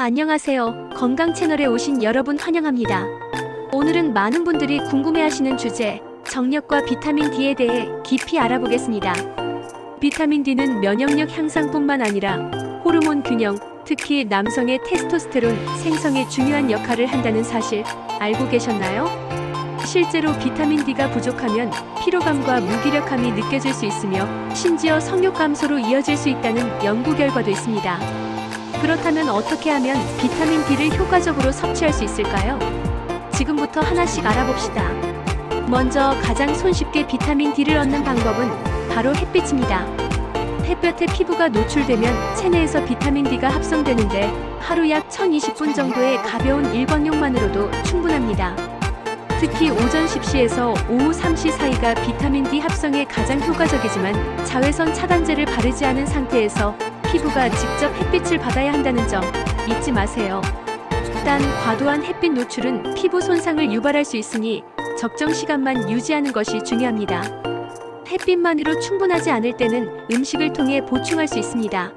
안녕하세요. 건강 채널에 오신 여러분 환영합니다. 오늘은 많은 분들이 궁금해하시는 주제, 정력과 비타민 D에 대해 깊이 알아보겠습니다. 비타민 D는 면역력 향상뿐만 아니라 호르몬 균형, 특히 남성의 테스토스테론 생성에 중요한 역할을 한다는 사실 알고 계셨나요? 실제로 비타민 D가 부족하면 피로감과 무기력함이 느껴질 수 있으며 심지어 성욕 감소로 이어질 수 있다는 연구 결과도 있습니다. 그렇다면 어떻게 하면 비타민 D를 효과적으로 섭취할 수 있을까요? 지금부터 하나씩 알아봅시다. 먼저 가장 손쉽게 비타민 D를 얻는 방법은 바로 햇빛입니다. 햇볕에 피부가 노출되면 체내에서 비타민 D가 합성되는데 하루 약 1020분 정도의 가벼운 일광욕만으로도 충분합니다. 특히 오전 10시에서 오후 3시 사이가 비타민 D 합성에 가장 효과적이지만 자외선 차단제를 바르지 않은 상태에서 피부가 직접 햇빛을 받아야 한다는 점 잊지 마세요. 단 과도한 햇빛 노출은 피부 손상을 유발할 수 있으니 적정 시간만 유지하는 것이 중요합니다. 햇빛만으로 충분하지 않을 때는 음식을 통해 보충할 수 있습니다.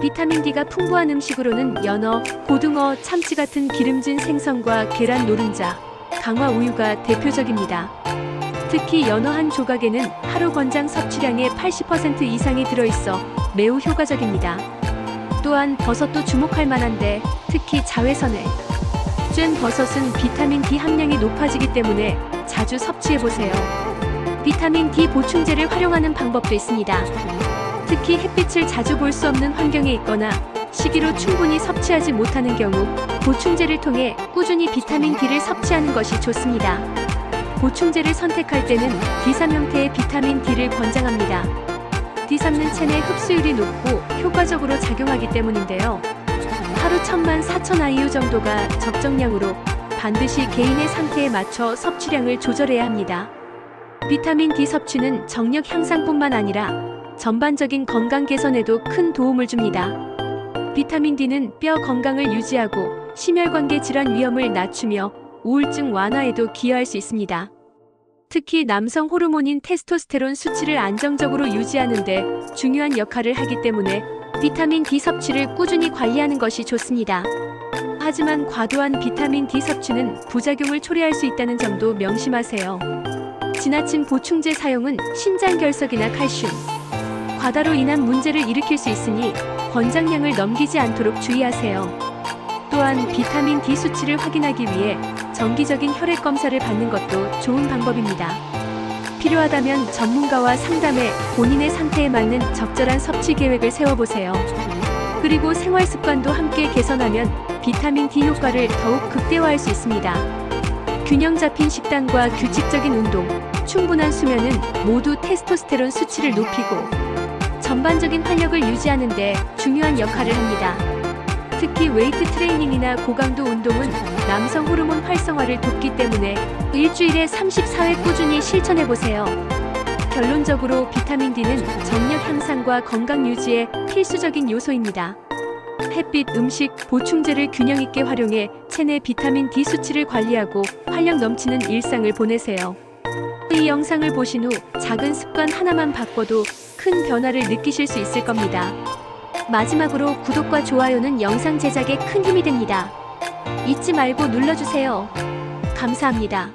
비타민 D가 풍부한 음식으로는 연어, 고등어, 참치 같은 기름진 생선과 계란 노른자, 강화 우유가 대표적입니다. 특히 연어 한 조각에는 하루 권장 섭취량의 80% 이상이 들어있어 매우 효과적입니다. 또한 버섯도 주목할 만한데 특히 자외선을 쬐 버섯은 비타민 D 함량이 높아지기 때문에 자주 섭취해보세요. 비타민 D 보충제를 활용하는 방법도 있습니다. 특히 햇빛을 자주 볼 수 없는 환경에 있거나 식이로 충분히 섭취하지 못하는 경우 보충제를 통해 꾸준히 비타민 D를 섭취하는 것이 좋습니다. 보충제를 선택할 때는 D3 형태의 비타민 D를 권장합니다. D3는 체내 흡수율이 높고 효과적으로 작용하기 때문인데요. 하루 14,000 IU 정도가 적정량으로 반드시 개인의 상태에 맞춰 섭취량을 조절해야 합니다. 비타민 D 섭취는 정력 향상뿐만 아니라 전반적인 건강 개선에도 큰 도움을 줍니다. 비타민 D는 뼈 건강을 유지하고 심혈관계 질환 위험을 낮추며 우울증 완화에도 기여할 수 있습니다. 특히 남성 호르몬인 테스토스테론 수치를 안정적으로 유지하는 데 중요한 역할을 하기 때문에 비타민 D 섭취를 꾸준히 관리하는 것이 좋습니다. 하지만 과도한 비타민 D 섭취는 부작용을 초래할 수 있다는 점도 명심하세요. 지나친 보충제 사용은 신장 결석이나 칼슘, 과다로 인한 문제를 일으킬 수 있으니 권장량을 넘기지 않도록 주의하세요. 또한 비타민 D 수치를 확인하기 위해 정기적인 혈액 검사를 받는 것도 좋은 방법입니다. 필요하다면 전문가와 상담해 본인의 상태에 맞는 적절한 섭취 계획을 세워보세요. 그리고 생활 습관도 함께 개선하면 비타민 D 효과를 더욱 극대화할 수 있습니다. 균형 잡힌 식단과 규칙적인 운동, 충분한 수면은 모두 테스토스테론 수치를 높이고 전반적인 활력을 유지하는 데 중요한 역할을 합니다. 특히 웨이트 트레이닝이나 고강도 운동은 남성 호르몬 활성화를 돕기 때문에 일주일에 34회 꾸준히 실천해보세요. 결론적으로 비타민 D는 정력 향상과 건강 유지에 필수적인 요소입니다. 햇빛, 음식, 보충제를 균형 있게 활용해 체내 비타민 D 수치를 관리하고 활력 넘치는 일상을 보내세요. 이 영상을 보신 후 작은 습관 하나만 바꿔도 큰 변화를 느끼실 수 있을 겁니다. 마지막으로 구독과 좋아요는 영상 제작에 큰 힘이 됩니다. 잊지 말고 눌러주세요. 감사합니다.